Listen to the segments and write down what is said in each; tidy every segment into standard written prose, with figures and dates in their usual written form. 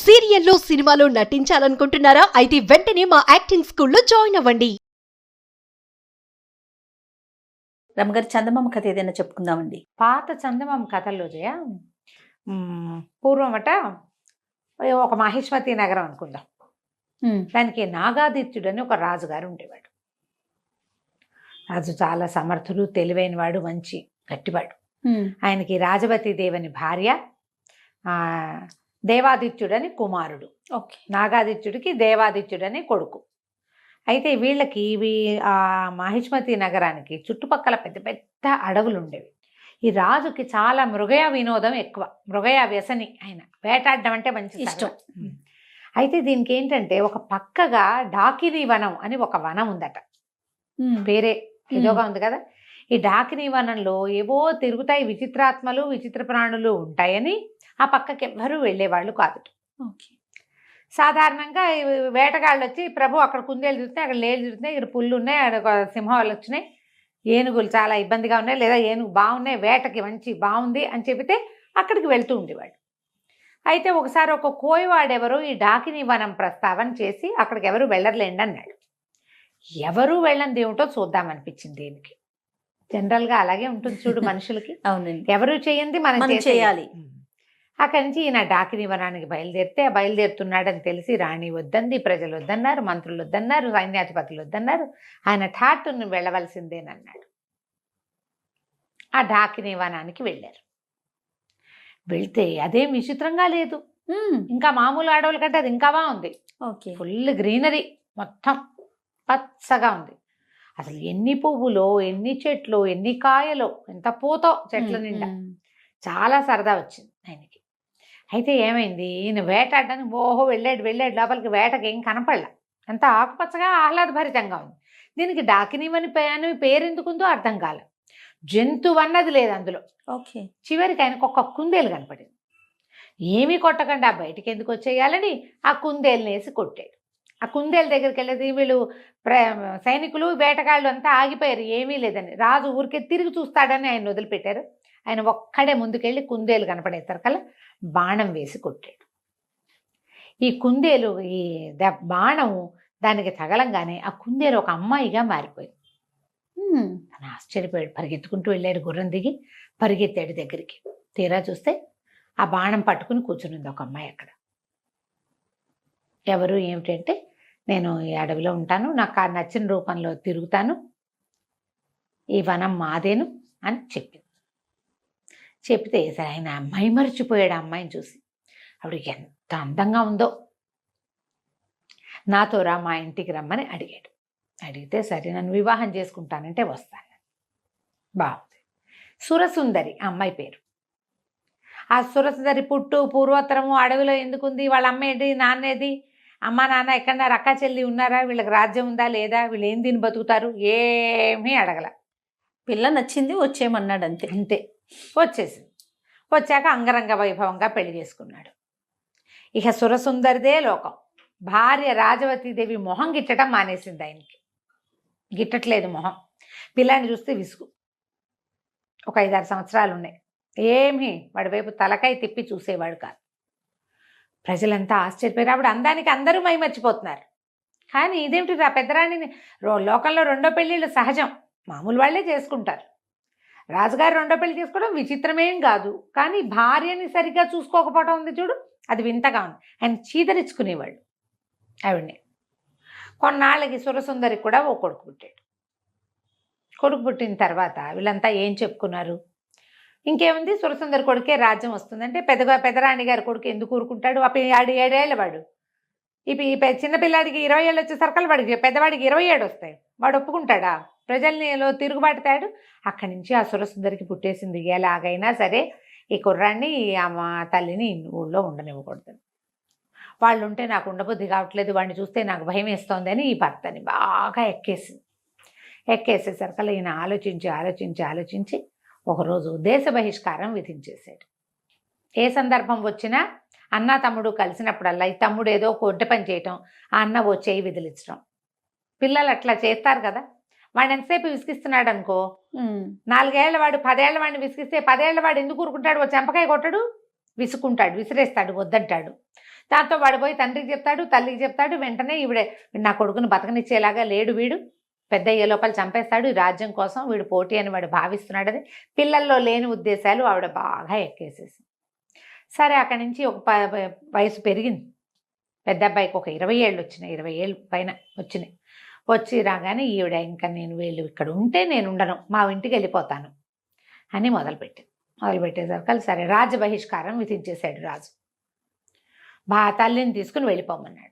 సీరియల్లో సినిమాలో నటించాలనుకుంటున్నారా? అయితే వెంటనే మా యాక్టింగ్ స్కూల్లో జాయిన్ అవ్వండి. రమ్మగారి చందమామ కథ ఏదైనా చెప్పుకుందామండి. పాత చందమామ కథల్లో జయ పూర్వమట ఒక మహిష్మతి నగరం అనుకుందాం. దానికి నాగాదిత్యుడు అని ఒక రాజుగారు ఉండేవాడు. రాజు చాలా సమర్థుడు, తెలివైన వాడు, మంచి గట్టివాడు. ఆయనకి రాజవతి దేవని భార్య, దేవాదిత్యుడని కుమారుడు. ఓకే. నాగాదిత్యుడికి దేవాదిత్యుడని కొడుకు. అయితే వీళ్ళకి ఆ మహిష్మతి నగరానికి చుట్టుపక్కల పెద్ద పెద్ద అడవులు ఉండేవి. ఈ రాజుకి చాలా మృగయ వినోదం ఎక్కువ, మృగయ వ్యసని. ఆయన వేటాడడం అంటే మంచి ఇష్టం. అయితే దీనికి ఏంటంటే ఒక పక్కగా డాకిని వనం అని ఒక వనం ఉందట. పేరే ఏదోగా ఉంది కదా. ఈ డాకిని వనంలో ఏవో తిరుగుతాయి విచిత్రాత్మలు, విచిత్ర ప్రాణులు ఉంటాయని ఆ పక్కకి ఎవ్వరూ వెళ్ళేవాళ్ళు కాదు. సాధారణంగా వేటగాళ్ళు వచ్చి, ప్రభు అక్కడ కుందేలు తిరుగుతున్నాయి, అక్కడ లేళ్ళు తిరుగుతున్నాయి, ఇక్కడ పుల్లు ఉన్నాయి, అక్కడ సింహాలు వచ్చినాయి, ఏనుగులు చాలా ఇబ్బందిగా ఉన్నాయి, లేదా ఏనుగు బాగున్నాయి, వేటకి మంచి బాగుంది అని చెబితే అక్కడికి వెళ్తూ ఉండేవాడు. అయితే ఒకసారి ఒక కోయవాడెవరో ఈ డాకిని వనం ప్రస్తావన చేసి అక్కడికి ఎవరు వెళ్ళర్లేండి అన్నాడు. ఎవరు వెళ్ళంది ఏమిటో చూద్దామనిపించింది దీనికి. జనరల్గా అలాగే ఉంటుంది చూడు మనుషులకి. అవునండి, ఎవరు చేయండి మనం చేయాలి. అక్కడి నుంచి ఈయన డాకిని వనానికి బయలుదేరుతున్నాడని తెలిసి రాణి వద్దంది, ప్రజలు వద్దన్నారు, మంత్రులు వద్దన్నారు, సైన్యాధిపతులు వద్దన్నారు. ఆయన ఠాటును వెళ్ళవలసిందేనన్నాడు. ఆ డాకిని వనానికి వెళ్ళారు. వెళ్తే అదేం విచిత్రంగా లేదు, ఇంకా మామూలు అడవుల కంటే అది ఇంకా బాగుంది. ఓకే. ఫుల్ గ్రీనరీ, మొత్తం పచ్చగా ఉంది. అసలు ఎన్ని పువ్వులో, ఎన్ని చెట్లు, ఎన్ని కాయలో, ఎంత పూతో చెట్ల నిండా. చాలా సరదా వచ్చింది ఆయనకి. అయితే ఏమైంది, ఈయన వేటాడడానికి వెళ్ళాడు లోపలికి. వేటకి ఏం కనపడలా, అంత ఆకుపచ్చగా ఆహ్లాదభరితంగా ఉంది. దీనికి డాకినివని పేరు ఎందుకుందో అర్థం కాలేదు. జంతువు అన్నది లేదు అందులో. ఓకే. చివరికి ఆయనకు ఒక కుందేలు కనపడింది. ఏమీ కొట్టకుండా బయటికి ఎందుకు వచ్చేయాలని ఆ కుందేలుని వేసి కొట్టాడు. ఆ కుందేలు దగ్గరికి వెళ్ళేది వీళ్ళు సైనికులు, వేటగాళ్ళు అంతా ఆగిపోయారు, ఏమీ లేదని. రాజు ఊరికే తిరిగి చూస్తాడని ఆయన వదిలిపెట్టారు. ఆయన ఒక్కడే ముందుకెళ్ళి కుందేలు కనపడేసరికల్లా బాణం వేసి కొట్టాడు. ఈ కుందేలు ఈ బాణం దానికి తగలంగానే ఆ కుందేలు ఒక అమ్మాయిగా మారిపోయింది. తను ఆశ్చర్యపోయాడు. పరిగెత్తుకుంటూ వెళ్ళాడు, గుర్రం దిగి పరిగెత్తాడు దగ్గరికి. తీరా చూస్తే ఆ బాణం పట్టుకుని కూర్చునింది ఒక అమ్మాయి అక్కడ. ఎవరు ఏమిటంటే, నేను ఈ అడవిలో ఉంటాను, నాకు నచ్చిన రూపంలో తిరుగుతాను, ఈ వనం మాదేను అని చెప్పింది. చెప్తే సరే ఆయన మైమరిచిపోయాడు ఆ అమ్మాయిని చూసి. ఆవిడ ఎంత అందంగా ఉందో, నాతో రా మా ఇంటికి రమ్మని అడిగాడు. అడిగితే సరే నన్ను వివాహం చేసుకుంటానంటే వస్తాను. బాగుంది. సురసుందరి ఆ అమ్మాయి పేరు. ఆ సురసుందరి పూర్వోత్తరము అడవిలో ఎందుకుంది, వాళ్ళ అమ్మ ఏంటి, నాన్నేది, అమ్మ నాన్న ఎక్కడన్నారు, అక్క చెల్లి ఉన్నారా, వీళ్ళకి రాజ్యం ఉందా లేదా, వీళ్ళు ఏం తిని బతుకుతారు, ఏమీ అడగల. పిల్ల నచ్చింది, వచ్చేయమన్నాడు, అంతే. అంతే. వచ్చేసింది. వచ్చాక అంగరంగ వైభవంగా పెళ్లి చేసుకున్నాడు. ఇక సురసుందరిదే లోకం. భార్య రాజవతీదేవి మొహం గిట్టడం మానేసింది. ఆయనకి గిట్టట్లేదు మొహం. పిల్లాన్ని చూస్తే విసుగు. ఒక 5-6 సంవత్సరాలు ఉన్నాయి. ఏమీ వాడి వైపు తలకాయ తిప్పి చూసేవాడు కాదు. ప్రజలంతా ఆశ్చర్యపోయారు. ఆవిడ అందానికి అందరూ మైమర్చిపోతున్నారు. కానీ ఇదేమిటి, ఆ పెద్దరాణిని లోకంలో 2వ పెళ్ళిళ్ళు సహజం, మామూలు వాళ్ళే చేసుకుంటారు. రాజుగారు 2వ పెళ్లి చేసుకోవడం విచిత్రమేం కాదు. కానీ భార్యని సరిగ్గా చూసుకోకపోవడం ఉంది చూడు, అది వింతగా ఉంది. ఆయన చీదరించుకునేవాళ్ళు ఆవిడ్ని. కొన్నాళ్ళకి సురసుందరికి కూడా ఓ కొడుకు పుట్టాడు. కొడుకు పుట్టిన తర్వాత వీళ్ళంతా ఏం చెప్పుకున్నారు, ఇంకేముంది, సురసుందరి కొడుకే రాజ్యం వస్తుందంటే పెద్దరాణి గారి కొడుకు ఎందుకు ఊరుకుంటాడు. 7 ఏళ్ళ వాడు. ఈ చిన్నపిల్లాడికి 20 ఏళ్ళు వచ్చేసరికి వాడికి పెద్దవాడికి 27 వస్తాయి. వాడు ఒప్పుకుంటాడా? ప్రజల్నిలో తిరుగుబాటుతాడు. అక్కడి నుంచి ఆ సురసుందరికి పుట్టేసింది, ఎలాగైనా సరే ఈ కుర్రాన్ని అమ్మ తల్లిని ఊళ్ళో ఉండనివ్వకూడదు, వాళ్ళు ఉంటే నాకు ఉండబుద్ధి కావట్లేదు, వాడిని చూస్తే నాకు భయం వేస్తోంది అని ఈ భర్తని బాగా ఎక్కేసేసరికల్లా ఈయన ఆలోచించి ఒకరోజు దేశ బహిష్కారం విధించేశాడు. ఏ సందర్భం వచ్చినా అన్న తమ్ముడు కలిసినప్పుడల్లా ఈ తమ్ముడు ఏదో కొడ్డ పని చేయటం, ఆ అన్న ఓ చేయి విదిలించడం. పిల్లలు అట్లా చేస్తారు కదా. వాడు ఎంతసేపు విసిగిస్తున్నాడు అనుకో, 4 ఏళ్ల వాడు 10 ఏళ్ల వాడిని విసిగిస్తే 10 ఏళ్ల వాడు ఎందుకు ఊరుకుంటాడు, ఓ చెంపకాయ కొట్టడు, విసుకుంటాడు, విసిరేస్తాడు, వద్దంటాడు. దాంతో వాడు పోయి తండ్రికి చెప్తాడు, తల్లికి చెప్తాడు. వెంటనే ఈవిడే నా కొడుకుని బతకనిచ్చేలాగా లేడు వీడు, పెద్ద అయ్యే లోపల చంపేస్తాడు ఈ రాజ్యం కోసం, వీడు పోటీ అని వాడు భావిస్తున్నాడని పిల్లల్లో లేని ఉద్దేశాలు ఆవిడ బాగా ఎక్కేసేసి. సరే అక్కడి నుంచి ఒక వయసు పెరిగింది. పెద్ద అబ్బాయికి ఒక 20 ఏళ్ళు వచ్చినాయి, 20 ఏళ్ళు పైన వచ్చినాయి. వచ్చి రాగానే ఈవిడ ఇంకా నేను వీళ్ళు ఇక్కడ ఉంటే నేను ఉండను, మా ఇంటికి వెళ్ళిపోతాను అని మొదలుపెట్టేసరికి సరే రాజ్య బహిష్కారం విధించేశాడు రాజు. తల్లిని తీసుకుని వెళ్ళిపోమన్నాడు.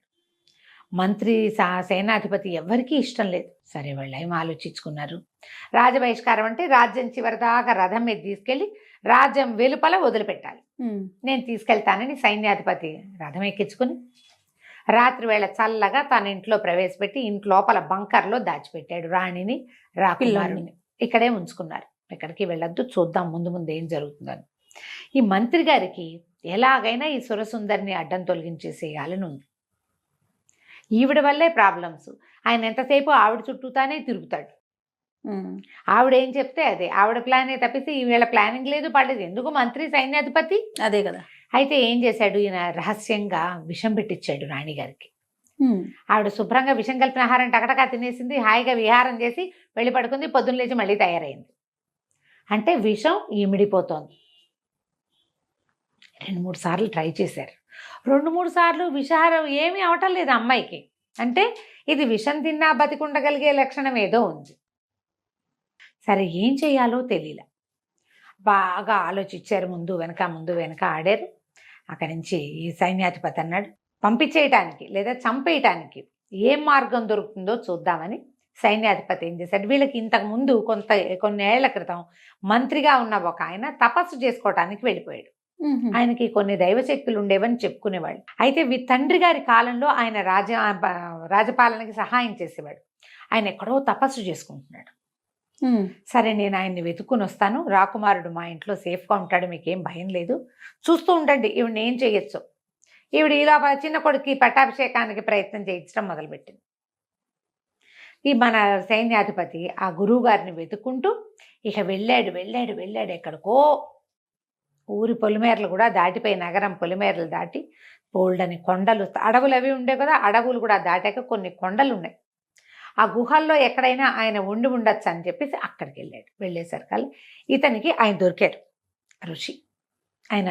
మంత్రి సేనాధిపతి ఎవరికీ ఇష్టం లేదు. సరే వాళ్ళు ఏం ఆలోచించుకున్నారు, రాజబహిష్కారం అంటే రాజ్యం చివరిదాకా రథం మీద తీసుకెళ్ళి రాజ్యం వెలుపల వదిలిపెట్టాలి, నేను తీసుకెళ్తానని సైన్యాధిపతి రథం ఎక్కించుకుని రాత్రి వేళ చల్లగా తన ఇంట్లో ప్రవేశపెట్టి ఇంట్లోపల బంకర్లో దాచిపెట్టాడు రాణిని రాకుమారుని. ఇక్కడే ఉంచుకున్నారు, ఎక్కడికి వెళ్ళొద్దు, చూద్దాం ముందు ముందు ఏం జరుగుతుందని. ఈ మంత్రి గారికి ఎలాగైనా ఈ సురసుందరిని అడ్డం తొలగించేసేయాలని ఉంది. ఈవిడ వల్లే ప్రాబ్లమ్స్, ఆయన ఎంతసేపు ఆవిడ చుట్టూతానే తిరుగుతాడు. ఆవిడ ఏం చెప్తే అదే, ఆవిడ ప్లానే తప్పిస్తే ఈవేళ ప్లానింగ్ లేదు పడలేదు. ఎందుకు మంత్రి సైన్యాధిపతి అదే కదా. అయితే ఏం చేశాడు ఈయన, రహస్యంగా విషం పెట్టించాడు రాణిగారికి. ఆవిడ శుభ్రంగా విషం కలిపిన ఆహారం టకటకా తినేసింది, హాయిగా విహారం చేసి వెళ్ళి పడుకుంది. పొద్దున్న లేచి మళ్ళీ తయారైంది. అంటే విషం ఇమిడిపోతోంది. 2-3 సార్లు ట్రై చేశారు. 2-3 సార్లు విషాహారం ఏమీ అవటం లేదు అమ్మాయికి. అంటే ఇది విషం తిన్నా బతికుండగలిగే లక్షణం ఏదో ఉంది. సరే ఏం చేయాలో తెలియలే, బాగా ఆలోచించారు. ముందు వెనక ఆడారు. అక్కడి నుంచి ఈ సైన్యాధిపతి అన్నాడు, పంపించేయటానికి లేదా చంపేయటానికి ఏం మార్గం దొరుకుతుందో చూద్దామని సైన్యాధిపతి ఏం చేశాడు, వీళ్ళకి ఇంతకుముందు కొన్ని ఏళ్ల క్రితం మంత్రిగా ఉన్న ఒక ఆయన తపస్సు చేసుకోవటానికి వెళ్ళిపోయాడు. ఆయనకి కొన్ని దైవశక్తులు ఉండేవని చెప్పుకునేవాళ్ళు. అయితే తండ్రి గారి కాలంలో ఆయన రాజపాలనకి సహాయం చేసేవాడు. ఆయన ఎక్కడో తపస్సు చేసుకుంటున్నాడు. సరే నేను ఆయన్ని వెతుక్కుని వస్తాను, రాకుమారుడు మా ఇంట్లో సేఫ్గా ఉంటాడు, మీకేం భయం లేదు, చూస్తూ ఉండండి ఈవిడ ఏం చేయొచ్చు. ఈవిడ ఇలా చిన్న కొడుకు పట్టాభిషేకానికి ప్రయత్నం చేయించడం మొదలుపెట్టింది. ఈ మన సైన్యాధిపతి ఆ గురువు గారిని వెతుక్కుంటూ ఇక వెళ్ళాడు ఎక్కడికో. ఊరి పొలిమేరలు కూడా దాటిపోయి నగరం పొలిమేరలు దాటి బోల్డని కొండలు, అడవులు అవి ఉండే కదా, అడవులు కూడా దాటాక కొన్ని కొండలు ఉన్నాయి. ఆ గుహల్లో ఎక్కడైనా ఆయన ఉండొచ్చు అని చెప్పేసి అక్కడికి వెళ్ళేసరికి ఇతనికి ఆయన దొరికాడు, ఋషి. ఆయన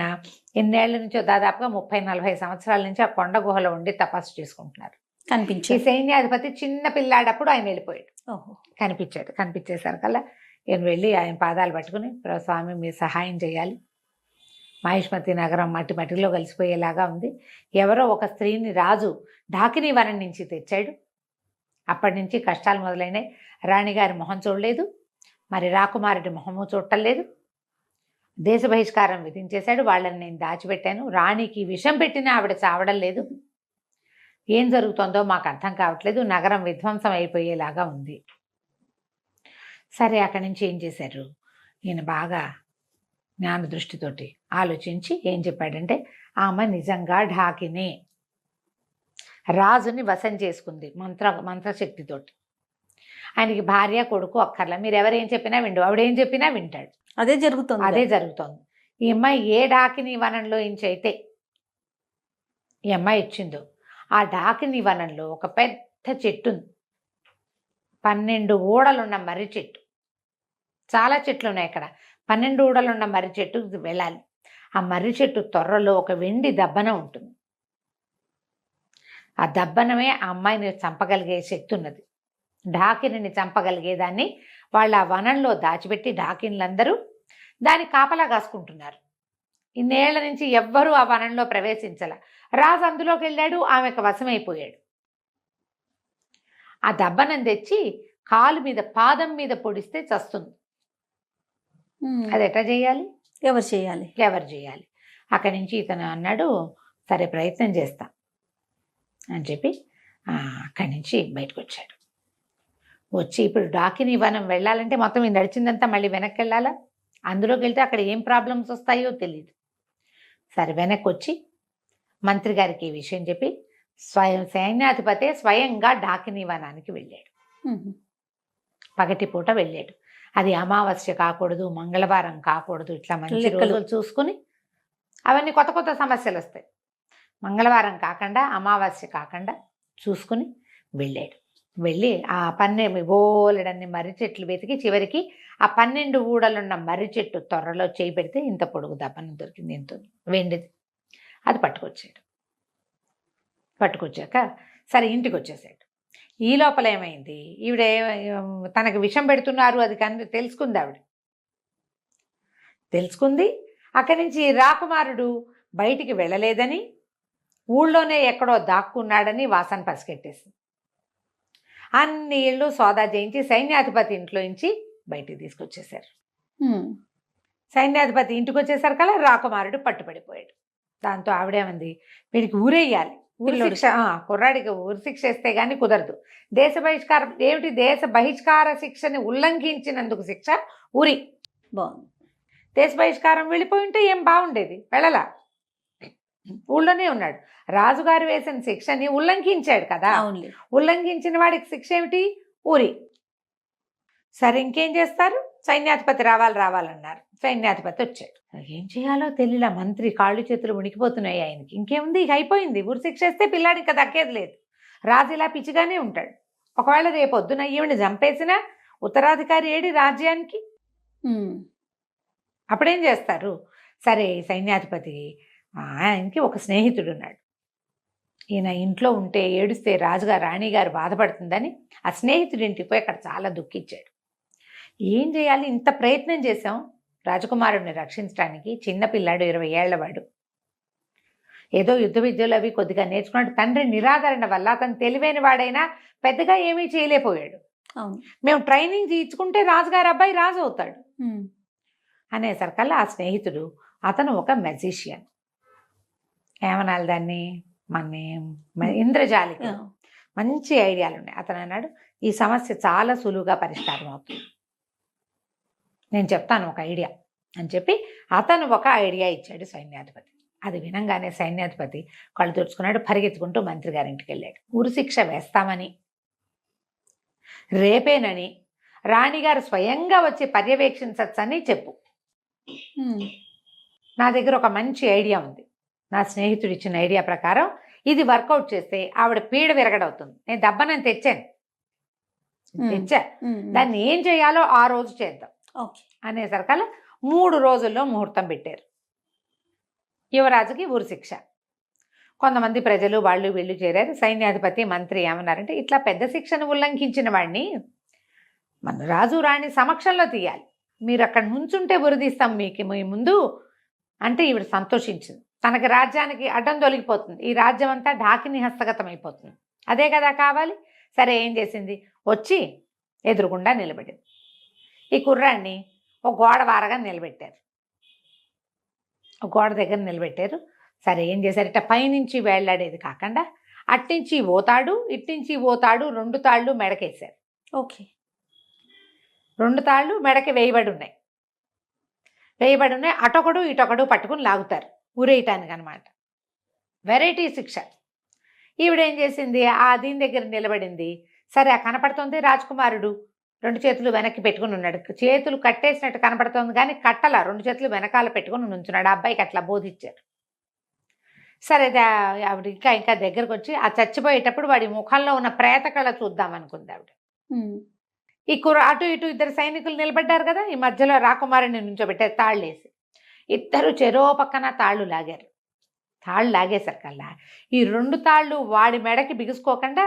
ఎన్నేళ్ల నుంచో దాదాపుగా 30-40 సంవత్సరాల నుంచి ఆ కొండ గుహలో ఉండి తపస్సు చేసుకుంటున్నారు. ఈ సైన్యాధిపతి చిన్న పిల్లాడప్పుడు ఆయన వెళ్ళిపోయాడు. కనిపించేసరికల్లా నేను వెళ్ళి ఆయన పాదాలు పట్టుకుని, స్వామి మీరు సహాయం చేయాలి, మహిష్మతి నగరం మట్టిలో కలిసిపోయేలాగా ఉంది. ఎవరో ఒక స్త్రీని రాజు ఢాకినీ వనం నుంచి తెచ్చాడు. అప్పటి నుంచి కష్టాలు మొదలైనాయి. రాణిగారి మొహం చూడలేదు, మరి రాకుమారుడి మొహము చూడటం లేదు. దేశ బహిష్కారం విధించేశాడు. వాళ్ళని నేను దాచిపెట్టాను. రాణికి విషం పెట్టినా ఆవిడ చావడం లేదు. ఏం జరుగుతుందో మాకు అర్థం కావట్లేదు. నగరం విధ్వంసం అయిపోయేలాగా ఉంది. సరే అక్కడి నుంచి ఏం చేశారు, ఈయన బాగా జ్ఞాన దృష్టితోటి ఆలోచించి ఏం చెప్పాడంటే, ఆమె నిజంగా ఢాకిని రాజుని వశం చేసుకుంది మంత్రశక్తితోటి. ఆయనకి భార్య కొడుకు అక్కర్లా, మీరు ఎవరేం చెప్పినా విండు, ఆవిడేం చెప్పినా వింటాడు. అదే జరుగుతోంది. ఈ అమ్మాయి ఏ డాకిని వనంలో అయితే ఈ అమ్మాయి ఇచ్చిందో ఆ డాకిని వనంలో ఒక పెద్ద చెట్టు ఉంది. 12 ఊడలున్న మర్రి చెట్టు. చాలా చెట్లు ఉన్నాయి అక్కడ. 12 ఊడలున్న మర్రి చెట్టుకు వెళ్ళాలి. ఆ మర్రి చెట్టు తొర్రలో ఒక వెండి దబ్బనం ఉంటుంది. ఆ దబ్బనమే ఆ అమ్మాయిని చంపగలిగే శక్తి ఉన్నది. డాకిని చంపగలిగేదాన్ని వాళ్ళు ఆ వనంలో దాచిపెట్టి డాకిన్లందరూ దాన్ని కాపలా కాసుకుంటున్నారు. ఇన్నేళ్ల నుంచి ఎవ్వరూ ఆ వనంలో ప్రవేశించాల. రాజు అందులోకి వెళ్ళాడు, ఆమెకు వశమైపోయాడు. ఆ దబ్బనం తెచ్చి కాలు మీద పాదం మీద పొడిస్తే చస్తుంది. అది ఎట్లా చేయాలి, ఎవరు చేయాలి? అక్కడి నుంచి ఇతను అన్నాడు, సరే ప్రయత్నం చేస్తా అని చెప్పి అక్కడి నుంచి బయటకు వచ్చాడు. వచ్చి ఇప్పుడు డాకిని వనం వెళ్ళాలంటే మొత్తం ఈ నడిచిందంతా మళ్ళీ వెనక్కి వెళ్ళాలా, అందులోకి వెళ్తే అక్కడ ఏం ప్రాబ్లమ్స్ వస్తాయో తెలియదు. సరే వెనక్కి వచ్చి మంత్రి గారికి ఈ విషయం చెప్పి సైన్యాధిపతి స్వయంగా డాకిని వనానికి వెళ్ళాడు. పగటిపూట వెళ్ళాడు. అది అమావాస్య కాకూడదు, మంగళవారం కాకూడదు, ఇట్లా మంచి రోజులు చూసుకుని. అవన్నీ కొత్త కొత్త సమస్యలు వస్తాయి. మంగళవారం కాకుండా అమావాస్య కాకుండా చూసుకుని వెళ్ళాడు. వెళ్ళి ఆ బోలెడన్ని మర్రి చెట్లు వెతికి చివరికి ఆ 12 ఊడలున్న మర్రి చెట్టు త్వరలో చేయి పెడితే ఇంత పొడుగు దబ్బనం దొరికింది, ఇంత వెండిది. అది పట్టుకొచ్చాక సరే ఇంటికి వచ్చేసాడు. ఈ లోపల ఏమైంది, ఈవిడ తనకు విషం పెడుతున్నారు అది కానీ తెలుసుకుంది. అక్కడి నుంచి రాకుమారుడు బయటికి వెళ్ళలేదని, ఊళ్ళోనే ఎక్కడో దాక్కున్నాడని వాసన పసిగట్టేసింది. అన్ని ఇళ్ళు సోదా చేయించి సైన్యాధిపతి ఇంట్లో నుంచి బయటికి తీసుకొచ్చేశారు. సైన్యాధిపతి ఇంటికి వచ్చేసరి కల్లా రాకుమారుడు పట్టుబడిపోయాడు. దాంతో ఆవిడేమంది, వీడికి ఊరేయాలి, శిక్ష, కుర్రాడికి ఊరి శిక్ష వేస్తే గానీ కుదరదు. దేశ బహిష్కారం ఏమిటి, దేశ బహిష్కార శిక్షని ఉల్లంఘించినందుకు శిక్ష ఊరి. బాగుంది. దేశ బహిష్కారం వెళ్ళిపోయి ఉంటే ఏం బాగుండేది, వెళ్ళలా, ఊళ్ళోనే ఉన్నాడు. రాజుగారు వేసిన శిక్షని ఉల్లంఘించాడు కదా, ఉల్లంఘించిన వాడికి శిక్ష ఏమిటి, ఊరి. సరే ఇంకేం చేస్తారు, సైన్యాధిపతి రావాలన్నారు. సైన్యాధిపతి వచ్చాడు. ఏం చేయాలో తెలియలా, మంత్రి కాళ్ళు చేతులు ఉనికిపోతున్నాయి ఆయనకి. ఇంకేముంది, ఇక అయిపోయింది, ఊరి శిక్ష వేస్తే పిల్లాడు ఇంకా దక్కేది లేదు. రాజు ఇలా పిచ్చిగానే ఉంటాడు. ఒకవేళ రేపొద్దున ఈవిని చంపేసిన ఉత్తరాధికారి ఏడి రాజ్యానికి, అప్పుడేం చేస్తారు. సరే సైన్యాధిపతి ఆయనకి ఒక స్నేహితుడు ఉన్నాడు. ఈయన ఇంట్లో ఉంటే ఏడుస్తే రాజుగారు రాణిగారు బాధపడుతుందని ఆ స్నేహితుడి ఇంటికి పోయి అక్కడ చాలా దుఃఖించాడు. ఏం చేయాలి, ఇంత ప్రయత్నం చేశాం రాజకుమారుడిని రక్షించడానికి, చిన్నపిల్లాడు 20 ఏళ్లవాడు, ఏదో యుద్ధ విద్యలు అవి కొద్దిగా నేర్చుకున్నాడు. తండ్రి నిరాదరణ వల్ల అతను తెలివైన వాడైనా పెద్దగా ఏమీ చేయలేకపోయాడు. మేము ట్రైనింగ్ తీర్చుకుంటే రాజుగారు అబ్బాయి రాజు అవుతాడు అనేసరికల్లా ఆ స్నేహితుడు, అతను ఒక మెజిషియన్, ఏమనాలి దాన్ని, మన ఇంద్రజాలిక, మంచి ఐడియాలు ఉన్నాయి. అతను అన్నాడు, ఈ సమస్య చాలా సులువుగా పరిష్కారం అవుతుంది, నేను చెప్తాను ఒక ఐడియా అని చెప్పి అతను ఒక ఐడియా ఇచ్చాడు సైన్యాధిపతి. అది వినంగానే సైన్యాధిపతి కళ్ళు తుడుచుకున్నాడు, పరిగెత్తుకుంటూ మంత్రి గారింటికి వెళ్ళాడు. ఉరి శిక్ష వేస్తామని, రేపేనని రాణిగారు స్వయంగా వచ్చి పర్యవేక్షించచ్చని చెప్పు. నా దగ్గర ఒక మంచి ఐడియా ఉంది, నా స్నేహితుడు ఇచ్చిన ఐడియా ప్రకారం ఇది వర్కౌట్ చేస్తే ఆవిడ పీడ విరగడవుతుంది. నేను దబ్బనని తెచ్చా, దాన్ని ఏం చేయాలో ఆ రోజు చేద్దాం అనేసరికల్లా 3 రోజుల్లో ముహూర్తం పెట్టారు. యువరాజుకి ఊరి శిక్ష. కొంతమంది ప్రజలు వాళ్ళు వీళ్ళు చేరారు. సైన్యాధిపతి మంత్రి ఏమన్నారంటే, ఇట్లా పెద్ద శిక్షను ఉల్లంఘించిన వాడిని మన రాజు రాణి సమక్షంలో తీయాలి, మీరు అక్కడ నుంచుంటే ఉరిదీస్తాం మీకు మీ ముందు అంటే ఈవిడ సంతోషించింది. తనకి రాజ్యానికి అడ్డం తొలగిపోతుంది, ఈ రాజ్యం అంతా ఢాకిని హస్తగతం అయిపోతుంది, అదే కదా కావాలి. సరే ఏం చేసింది, వచ్చి ఎదురుగుండా నిలబడింది. ఈ కుర్రాన్ని ఒక గోడ వారగా నిలబెట్టారు, ఒక గోడ దగ్గర నిలబెట్టారు. సరే ఏం చేశారు, ఇట్లా పైనుంచి వేళ్లాడేది కాకుండా అట్నుంచి పోతాడు ఇట్నుంచి పోతాడు, 2 తాళ్ళు మెడకేశారు. 2 తాళ్ళు మెడకి వేయబడి ఉన్నాయి. అటొకడు ఇటొకడు పట్టుకుని లాగుతారు ఊరేయటానికి అనమాట. వెరైటీ శిక్ష. ఈవిడేం చేసింది, దీని దగ్గర నిలబడింది. సరే కనపడుతుంది రాజకుమారుడు 2 చేతులు వెనక్కి పెట్టుకుని ఉన్నాడు, చేతులు కట్టేసినట్టు కనపడుతుంది కానీ కట్టల, 2 చేతులు వెనకాల పెట్టుకుని నుంచున్నాడు. ఆ అబ్బాయికి అట్లా బోధించారు. సరే ఆవిడ ఇంకా దగ్గరకు వచ్చి ఆ చచ్చిపోయేటప్పుడు వాడి ముఖంలో ఉన్న ప్రేత కళ చూద్దాం అనుకుంది ఆవిడ. ఈ అటు ఇటు 2 సైనికులు నిలబడ్డారు కదా, ఈ మధ్యలో రాకుమారుని నుంచోబెట్టారు తాళ్ళేసి. ఇద్దరు చెరో పక్కన తాళ్ళు లాగారు. తాళ్ళు లాగేసరికల్లా ఈ 2 తాళ్ళు వాడి మెడకి బిగుసుకోకుండా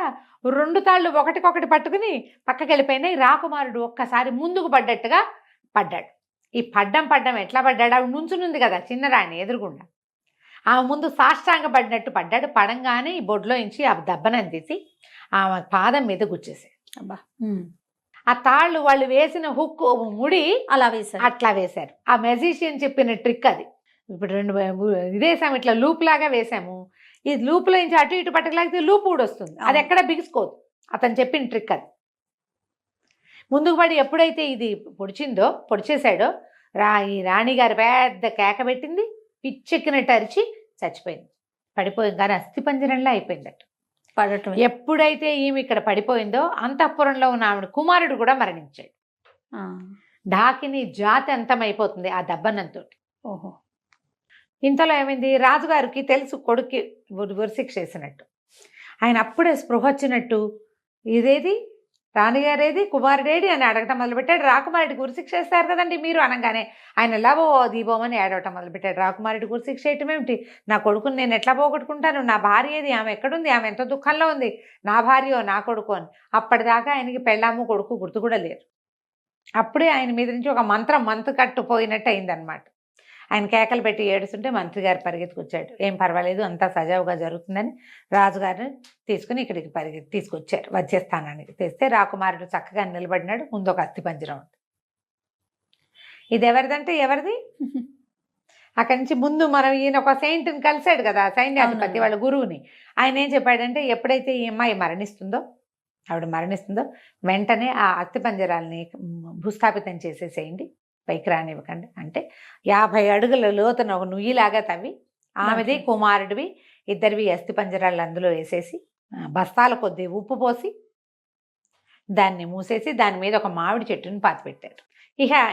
2 తాళ్ళు ఒకటికొకటి పట్టుకుని పక్కకి వెళ్ళిపోయినాయి. రాకుమారుడు ఒక్కసారి ముందుకు పడ్డట్టుగా పడ్డాడు. ఈ పడ్డం ఎట్లా పడ్డాడు, ఆవిడ నుంచునుంది కదా చిన్నరాణి ఎదురుగుండా, ఆమె ముందు సాష్టాంగ పడినట్టు పడ్డాడు. పడంగానే ఈ బొడ్లోంచి ఆ దెబ్బనం తీసి ఆమె పాదం మీద గుచ్చేసాడు. అబ్బా, ఆ తాళ్ళు వాళ్ళు వేసిన హుక్కు ముడి అట్లా వేశారు. ఆ మెజిషియన్ చెప్పిన ట్రిక్ అది. ఇప్పుడు 2 ఇదేసాము, ఇట్లా లూప్ లాగా వేసాము. ఈ లూపులో నుంచి అటు ఇటు పట్టకలాగితే లూప్ ఊడొస్తుంది, అది ఎక్కడ బిగుసుకోదు. అతను చెప్పిన ట్రిక్ అది. ముందుకు పడి ఎప్పుడైతే ఇది పొడిచేశాడో ఈ రాణిగారు పెద్ద కేక పెట్టింది, పిచ్చెక్కినట్టు అరిచి చచ్చిపోయింది. పడిపోయింది కానీ అస్థిపంజరంలా అయిపోయిందట పడటం. ఎప్పుడైతే ఈమె ఇక్కడ పడిపోయిందో అంతఃపురంలో ఉన్న ఆవిడ కుమారుడు కూడా మరణించాడు. ఢాకిని జాతి అంతమైపోతుంది ఆ దబ్బనంతో. ఇంతలో ఏమైంది, రాజుగారికి తెలుసు కొడుక్కి ఉరిశిక్ష వేసినట్టు. ఆయన అప్పుడే స్పృహ వచ్చినట్టు, ఇదేది రాణిగారేది కుమారుడేడి అని అడగటం మొదలుపెట్టాడు. రాకుమారుడికి ఉరిశిక్ష వేస్తారు కదండి మీరు అనగానే ఆయన లాభో దీపోమని ఏడవటం మొదలుపెట్టాడు. రాకుమారుడికి ఉరిశిక్ష వేయటం ఏమిటి, నా కొడుకుని నేను ఎట్లా పోగొట్టుకుంటాను, నా భార్య ఏది, ఆమె ఎక్కడుంది, ఆమె ఎంత దుఃఖంలో ఉంది, నా భార్యో నా కొడుకు అని. అప్పటిదాకా ఆయనకి పెళ్ళాము కొడుకు గుర్తు కూడా లేరు. అప్పుడే ఆయన మీద నుంచి ఒక మంత్రం కట్టుపోయినట్టు అయిందనమాట. ఆయన కేకలు పెట్టి ఏడుస్తుంటే మంత్రి గారు పరిగెత్తుకొచ్చాడు. ఏం పర్వాలేదు, అంతా సజావుగా జరుగుతుందని రాజుగారిని తీసుకుని ఇక్కడికి తీసుకొచ్చారు వచ్చేస్తానానికి. తెస్తే రాకుమారుడు చక్కగా నిలబడినాడు. ముందు ఒక అస్థిపంజరం ఉంది. ఇది ఎవరిదంటే ఎవరిది, అక్కడి నుంచి ముందు మనం ఈయన ఒక సెయింట్ని కలిసాడు కదా, సైన్యాధిపతి వాళ్ళ గురువుని. ఆయన ఏం చెప్పాడంటే, ఎప్పుడైతే ఈ అమ్మాయి ఆవిడ మరణిస్తుందో వెంటనే ఆ అస్థిపంజరాలని భూస్థాపితం చేసేసేయండి, పైకి రానివ్వకండి. అంటే 50 అడుగుల లోతున ఒక నుయ్యిలాగా తవ్వి ఆమెది కుమారుడివి ఇద్దరివి అస్థిపంజరాలు అందులో వేసేసి బస్తాల కొద్దీ ఉప్పు పోసి దాన్ని మూసేసి దాని మీద ఒక మామిడి చెట్టుని పాతిపెట్టారు.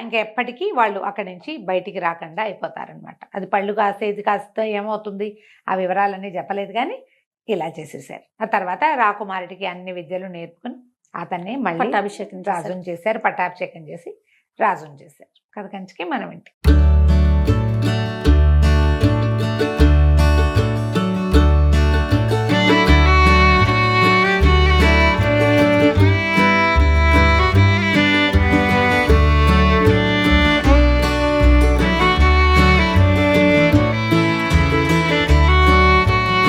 ఇంకెప్పటికీ వాళ్ళు అక్కడి నుంచి బయటికి రాకుండా అయిపోతారనమాట. అది పళ్ళు కాసేది కాస్త ఏమవుతుంది ఆ వివరాలన్నీ చెప్పలేదు, కానీ ఇలా చేసేసారు. ఆ తర్వాత రాకుమారుడికి అన్ని విద్యలు నేర్పుకుని అతన్ని మళ్ళీ పట్టాభిషేకం రాజుని చేశారు. పట్టాభిషేకం చేసి రాజుని చేశారు. కథ కంచికి మనం ఇంటికి.